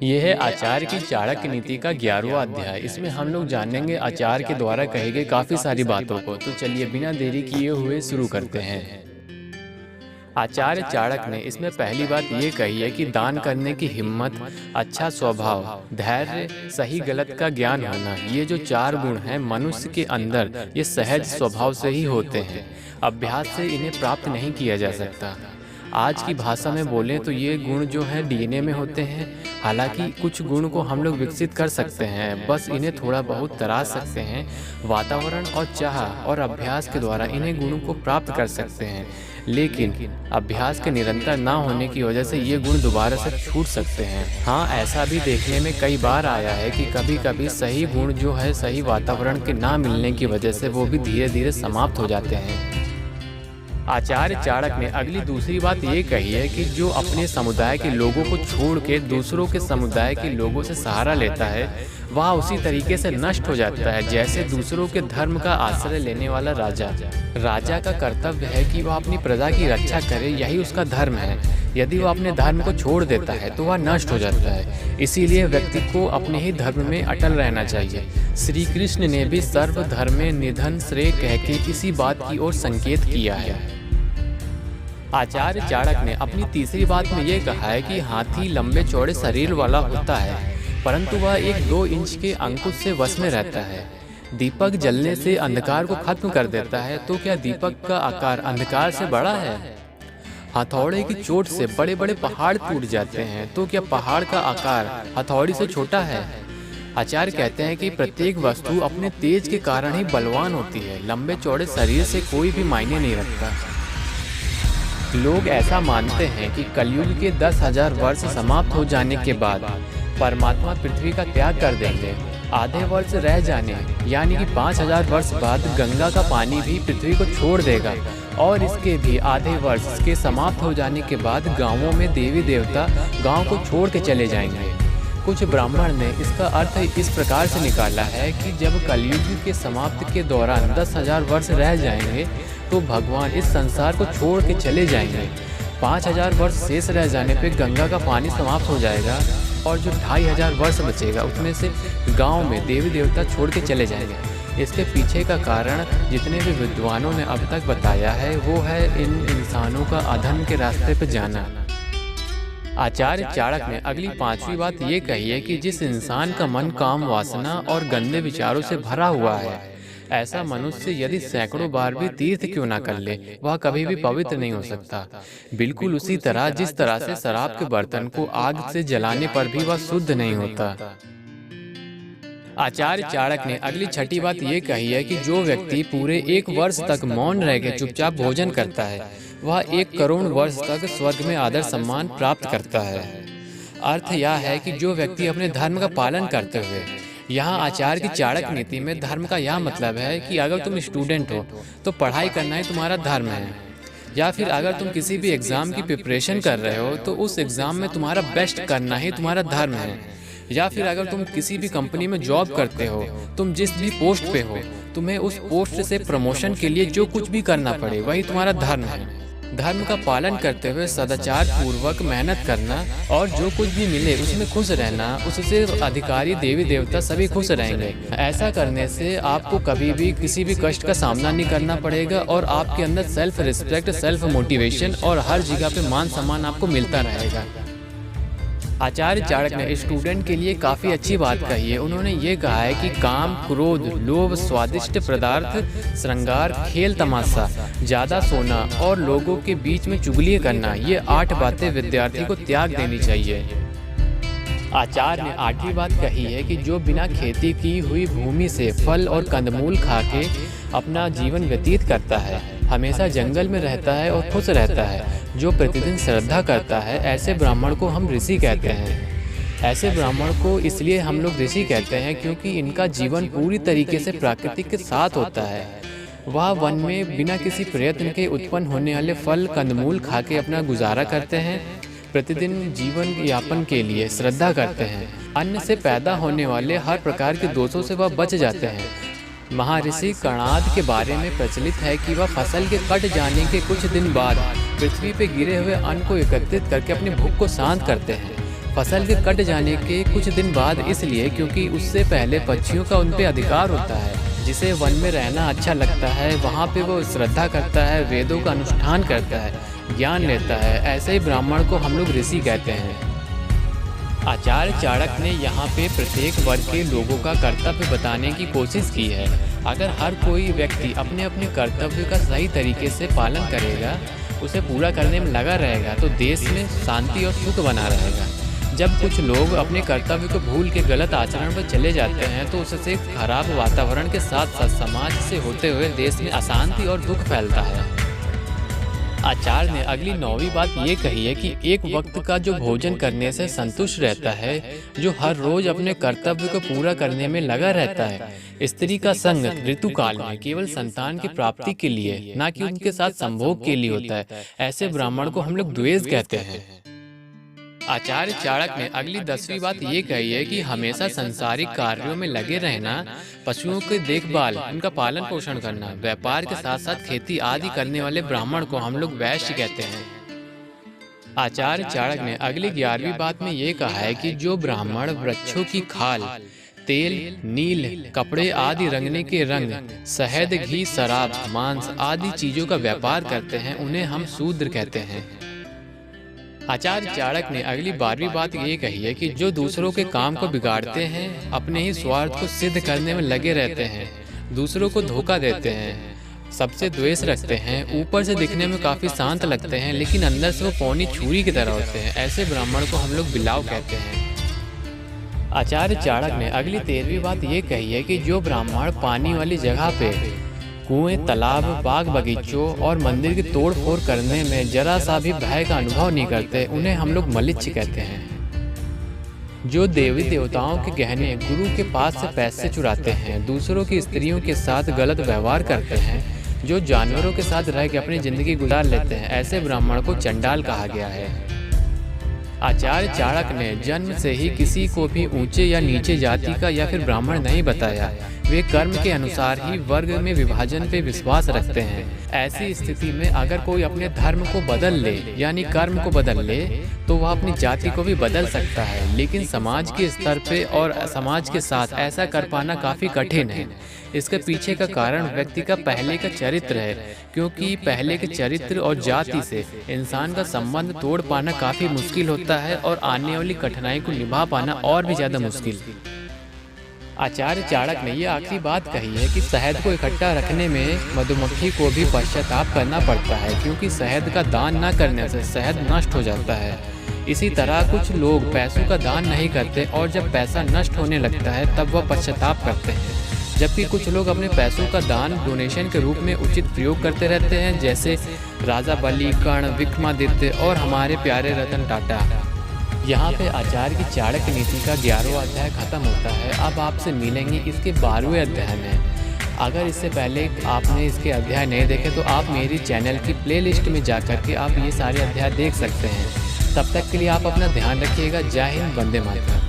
यह है आचार्य की चाणक्य नीति का 11वां अध्याय। इसमें हम लोग जानेंगे आचार्य के द्वारा कही गई काफ़ी सारी बातों को। तो चलिए बिना देरी किए हुए शुरू करते हैं। आचार्य चाणक्य ने इसमें पहली बात ये कही है कि दान करने की हिम्मत, अच्छा स्वभाव, धैर्य, सही गलत का ज्ञान होना, ये जो 4 गुण हैं मनुष्य के अंदर, ये सहज स्वभाव से ही होते हैं। अभ्यास से इन्हें प्राप्त नहीं किया जा सकता। आज की भाषा में बोलें तो ये गुण जो हैं डीएनए में होते हैं। हालांकि कुछ गुण को हम लोग विकसित कर सकते हैं, बस इन्हें थोड़ा बहुत तराश सकते हैं। वातावरण और चाह और अभ्यास के द्वारा इन्हें गुणों को प्राप्त कर सकते हैं, लेकिन अभ्यास के निरंतर ना होने की वजह से ये गुण दोबारा से छूट सकते हैं। हाँ, ऐसा भी देखने में कई बार आया है कि कभी कभी सही गुण जो है सही वातावरण के ना मिलने की वजह से वो भी धीरे धीरे समाप्त हो जाते हैं। आचार्य चाणक्य ने अगली दूसरी बात ये कही है कि जो अपने समुदाय के लोगों को छोड़ के दूसरों के समुदाय के लोगों से सहारा लेता है वह उसी तरीके से नष्ट हो जाता है जैसे दूसरों के धर्म का आश्रय लेने वाला राजा। राजा का कर्तव्य है कि वह अपनी प्रजा की रक्षा करे, यही उसका धर्म है। यदि वह अपने धर्म को छोड़ देता है तो वह नष्ट हो जाता है। इसीलिए व्यक्ति को अपने ही धर्म में अटल रहना चाहिए। श्री कृष्ण ने भी सर्वधर्मे निधन श्रेय कह के इसी बात की ओर संकेत किया है। आचार्य चाणक्य ने अपनी तीसरी बात में ये कहा है कि हाथी लंबे चौड़े शरीर वाला होता है, परंतु वह 1-2 इंच के अंकुश से वश में रहता है। दीपक जलने से अंधकार को खत्म कर देता है, तो क्या दीपक का आकार अंधकार से बड़ा है? हथौड़े की चोट से बड़े बड़े पहाड़ टूट जाते हैं, तो क्या पहाड़ का आकार हथौड़ी से छोटा है? आचार्य कहते हैं कि प्रत्येक वस्तु अपने तेज के कारण ही बलवान होती है। लंबे चौड़े शरीर से कोई भी मायने नहीं रखता। लोग ऐसा मानते हैं कि कलयुग के 10,000 वर्ष समाप्त हो जाने के बाद परमात्मा पृथ्वी का त्याग कर देंगे। आधे वर्ष रह जाने यानी कि 5,000 वर्ष बाद गंगा का पानी भी पृथ्वी को छोड़ देगा, और इसके भी आधे वर्ष के समाप्त हो जाने के बाद गांवों में देवी देवता गांव को छोड़ के चले जाएंगे। कुछ ब्राह्मण ने इसका अर्थ इस प्रकार से निकाला है कि जब कलयुग के समाप्ति के दौरान 10,000 वर्ष रह जाएंगे तो भगवान इस संसार को छोड़ के चले जाएंगे। 5,000 वर्ष शेष रह जाने पे गंगा का पानी समाप्त हो जाएगा, और जो 2,500 वर्ष बचेगा उसमें से गांव में देवी देवता छोड़ के चले जाएंगे। इसके पीछे का कारण जितने भी विद्वानों ने अब तक बताया है वो है इन इंसानों का अधर्म के रास्ते पर जाना। आचार्य चाणक्य ने अगली 5वीं बात ये कही है कि जिस इंसान का मन काम वासना और गंदे विचारों से भरा हुआ है, ऐसा मनुष्य यदि सैकड़ों बार भी तीर्थ क्यों ना कर ले, वह कभी भी पवित्र नहीं हो सकता। बिल्कुल उसी तरह जिस तरह से शराब के बर्तन को आग से जलाने पर भी वह शुद्ध नहीं होता। आचार्य चाणक्य ने अगली 6ठी बात ये कही है कि जो व्यक्ति पूरे 1 वर्ष तक मौन रह के चुपचाप भोजन करता है वह 1 करोड़ वर्ष तक स्वर्ग में आदर सम्मान प्राप्त करता है। अर्थ यह है कि जो व्यक्ति अपने धर्म का पालन करते हुए, यहाँ आचार्य की चाणक्य नीति में धर्म का यह मतलब है कि अगर तुम स्टूडेंट हो तो पढ़ाई करना ही तुम्हारा धर्म है, या फिर अगर तुम किसी भी एग्ज़ाम की प्रिपरेशन कर रहे हो तो उस एग्ज़ाम में तुम्हारा बेस्ट करना ही तुम्हारा धर्म है, या फिर अगर तुम किसी भी कंपनी में जॉब करते हो, तुम जिस भी पोस्ट पे हो, तुम्हें उस पोस्ट से प्रमोशन के लिए जो कुछ भी करना पड़े वही तुम्हारा धर्म है। धर्म का पालन करते हुए सदाचार पूर्वक मेहनत करना और जो कुछ भी मिले उसमें खुश रहना, उससे अधिकारी देवी देवता सभी खुश रहेंगे। ऐसा करने से आपको कभी भी किसी भी कष्ट का सामना नहीं करना पड़ेगा, और आपके अंदर सेल्फ रिस्पेक्ट, सेल्फ मोटिवेशन और हर जगह पे मान सम्मान आपको मिलता रहेगा। आचार्य चाणक्य ने स्टूडेंट के लिए काफ़ी अच्छी बात कही है। उन्होंने ये कहा है कि काम, क्रोध, लोभ, स्वादिष्ट पदार्थ, श्रृंगार, खेल तमाशा, ज़्यादा सोना और लोगों के बीच में चुगलियाँ करना, ये 8 बातें विद्यार्थी को त्याग देनी चाहिए। आचार्य ने 8वीं बात कही है कि जो बिना खेती की हुई भूमि से फल और कंदमूल खा के अपना जीवन व्यतीत करता है, हमेशा जंगल में रहता है और खुश रहता है, जो प्रतिदिन श्रद्धा करता है, ऐसे ब्राह्मण को हम ऋषि कहते हैं। ऐसे ब्राह्मण को इसलिए हम लोग ऋषि कहते हैं क्योंकि इनका जीवन पूरी तरीके से प्रकृति के साथ होता है। वह वन में बिना किसी प्रयत्न के उत्पन्न होने वाले फल कंदमूल खा के अपना गुजारा करते हैं, प्रतिदिन जीवन यापन के लिए श्रद्धा करते हैं, अन्न से पैदा होने वाले हर प्रकार के दोषों से वह बच जाते हैं। महर्षि कणाद के बारे में प्रचलित है कि वह फसल के कट जाने के कुछ दिन बाद पृथ्वी पे गिरे हुए अन्न को एकत्रित करके अपनी भूख को शांत करते हैं। फसल के कट जाने के कुछ दिन बाद, इसलिए क्योंकि उससे पहले पक्षियों का उन पे अधिकार होता है। जिसे वन में रहना अच्छा लगता है, वहाँ पे वो श्रद्धा करता है, वेदों का अनुष्ठान करता है, ज्ञान लेता है। ऐसे ही ब्राह्मण को हम लोग ऋषि कहते हैं। आचार्य चाणक्य ने यहाँ पे प्रत्येक वर्ग के लोगों का कर्तव्य बताने की कोशिश की है। अगर हर कोई व्यक्ति अपने अपने कर्तव्य का सही तरीके से पालन करेगा, उसे पूरा करने में लगा रहेगा, तो देश में शांति और सुख बना रहेगा। जब कुछ लोग अपने कर्तव्य को भूल के गलत आचरण पर चले जाते हैं, तो उससे खराब वातावरण के साथ साथ समाज से होते हुए देश में अशांति और दुख फैलता है। आचार्य ने अगली 9वीं बात ये कही है कि एक वक्त का जो भोजन करने से संतुष्ट रहता है, जो हर रोज अपने कर्तव्य को पूरा करने में लगा रहता है। स्त्री का संग ऋतुकाल में केवल संतान की प्राप्ति के लिए, ना कि उनके साथ संभोग के लिए होता है। ऐसे ब्राह्मण को हम लोग द्वेष कहते हैं। आचार्य चाणक्य ने अगली 10वीं बात ये कही है कि हमेशा सांसारिक कार्यों में लगे रहना, पशुओं की देखभाल, उनका पालन पोषण करना, व्यापार के साथ साथ खेती आदि करने वाले ब्राह्मण को हम लोग वैश्य कहते हैं। आचार्य चाणक्य ने अगली 11वीं बात में ये कहा है कि जो ब्राह्मण वृक्षों की खाल, तेल, नील, कपड़े आदि रंगने के रंग, शहद, घी, शराब, मांस आदि चीजों का व्यापार करते हैं, उन्हें हम शूद्र कहते हैं। आचार्य चाणक्य ने अगली 12वीं बात ये कही है कि जो दूसरों के काम को बिगाड़ते हैं, अपने ही स्वार्थ को सिद्ध करने में लगे रहते हैं, दूसरों को धोखा देते हैं, सबसे द्वेष रखते हैं, ऊपर से दिखने में काफी शांत लगते हैं, लेकिन अंदर से वो पौनी छुरी की तरह होते हैं, ऐसे ब्राह्मण को हम लोग बिलाव कहते हैं। आचार्य चाणक्य ने अगली 13वीं बात ये कही है कि जो ब्राह्मण पानी वाली जगह पे कुएं, तालाब, बाग बगीचों और मंदिर की तोड़ फोड़ करने में जरा सा भी भय का अनुभव नहीं करते, उन्हें हम लोग मलिच्छ कहते हैं। जो देवी देवताओं के गहने गुरु के पास से पैसे चुराते हैं, दूसरों की स्त्रियों के साथ गलत व्यवहार करते हैं, जो जानवरों के साथ रह के अपनी जिंदगी गुजार लेते हैं, ऐसे ब्राह्मण को चंडाल कहा गया है। आचार्य चाणक्य ने जन्म से ही किसी को भी ऊंचे या नीचे जाति का या फिर ब्राह्मण नहीं बताया। वे कर्म के अनुसार ही वर्ग में विभाजन पे विश्वास रखते हैं। ऐसी स्थिति में अगर कोई अपने धर्म को बदल ले, यानी कर्म को बदल ले, तो वह अपनी जाति को भी बदल सकता है, लेकिन समाज के स्तर पे और समाज के साथ ऐसा कर पाना काफ़ी कठिन है। इसके पीछे का कारण व्यक्ति का पहले का चरित्र है, क्योंकि पहले के चरित्र और जाति से इंसान का संबंध तोड़ पाना काफ़ी मुश्किल होता है और आने वाली कठिनाई को निभा पाना और भी ज़्यादा मुश्किल। आचार्य चाणक्य ने यह आखिरी बात कही है कि शहद को इकट्ठा रखने में मधुमक्खी को भी पश्चाताप करना पड़ता है, क्योंकि शहद का दान न करने से शहद नष्ट हो जाता है। इसी तरह कुछ लोग पैसों का दान नहीं करते और जब पैसा नष्ट होने लगता है तब वह पश्चाताप करते हैं, जबकि कुछ लोग अपने पैसों का दान डोनेशन के रूप में उचित प्रयोग करते रहते हैं, जैसे राजा बलि, कर्ण, विक्रमादित्य और हमारे प्यारे रतन टाटा। यहाँ पे आचार्य की चाणक्य नीति का 11वां अध्याय खत्म होता है। अब आपसे मिलेंगे इसके 12वें अध्याय में। अगर इससे पहले आपने इसके अध्याय नहीं देखे तो आप मेरी चैनल की प्लेलिस्ट में जा कर के आप ये सारे अध्याय देख सकते हैं। तब तक के लिए आप अपना ध्यान रखिएगा। जय हिंद, वंदे मातरम।